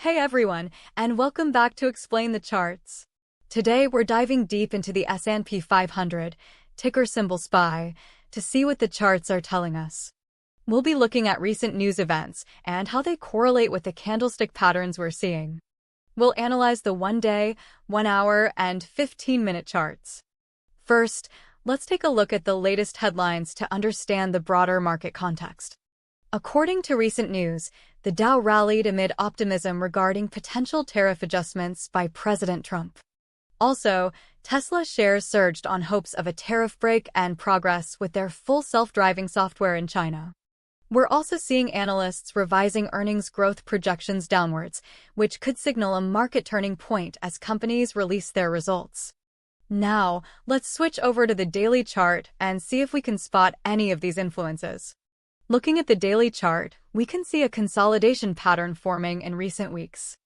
Hey everyone, and welcome back to Explain the Charts. Today we're diving deep into the S&P 500, ticker symbol SPY, to see what the charts are telling us. We'll be looking at recent news events and how they correlate with the candlestick patterns we're seeing. We'll analyze the 1-day, 1-hour, and 15-minute charts. First, let's take a look at the latest headlines to understand the broader market context. According to recent news, the Dow rallied amid optimism regarding potential tariff adjustments by President Trump. Also, Tesla shares surged on hopes of a tariff break and progress with their full self-driving software in China. We're also seeing analysts revising earnings growth projections downwards, which could signal a market turning point as companies release their results. Now, let's switch over to the daily chart and see if we can spot any of these influences. Looking at the daily chart, we can see a consolidation pattern forming in recent weeks.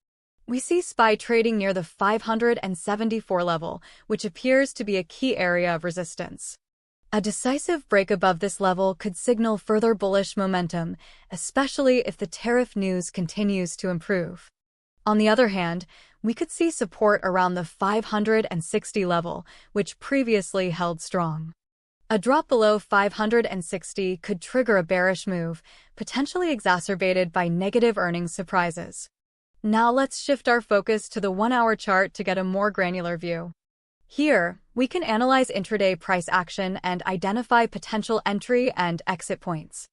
We see SPY trading near the 574 level, which appears to be a key area of resistance. A decisive break above this level could signal further bullish momentum, especially if the tariff news continues to improve. On the other hand, we could see support around the 560 level, which previously held strong. A drop below 560 could trigger a bearish move, potentially exacerbated by negative earnings surprises. Now let's shift our focus to the 1-hour chart to get a more granular view. Here, we can analyze intraday price action and identify potential entry and exit points.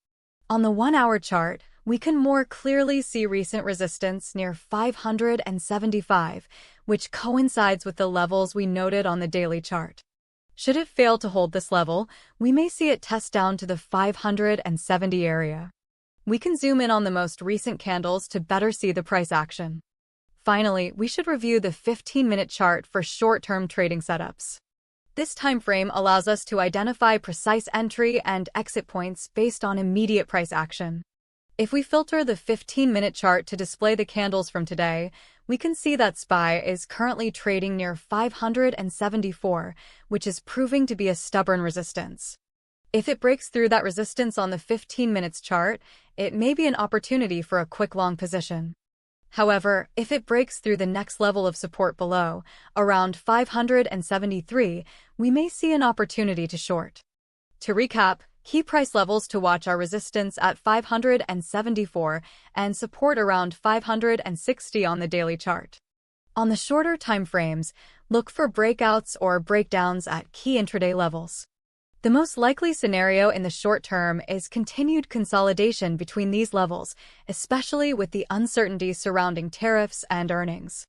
On the 1-hour chart, we can more clearly see recent resistance near 575, which coincides with the levels we noted on the daily chart. Should it fail to hold this level, we may see it test down to the 570 area. We can zoom in on the most recent candles to better see the price action. Finally, we should review the 15-minute chart for short-term trading setups. This time frame allows us to identify precise entry and exit points based on immediate price action. If we filter the 15-minute chart to display the candles from today, we can see that SPY is currently trading near 574, which is proving to be a stubborn resistance. If it breaks through that resistance on the 15 minutes chart, it may be an opportunity for a quick long position. However, if it breaks through the next level of support below, around 573, we may see an opportunity to short. To recap, key price levels to watch are resistance at 574 and support around 560 on the daily chart. On the shorter time frames, look for breakouts or breakdowns at key intraday levels. The most likely scenario in the short term is continued consolidation between these levels, especially with the uncertainty surrounding tariffs and earnings.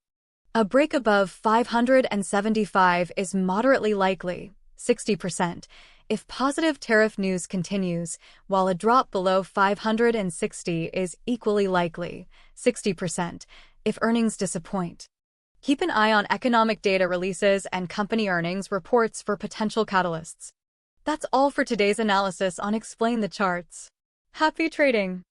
A break above 575 is moderately likely, 60%, if positive tariff news continues, while a drop below 560 is equally likely, 60%, if earnings disappoint. Keep an eye on economic data releases and company earnings reports for potential catalysts. That's all for today's analysis on Explain the Charts. Happy trading!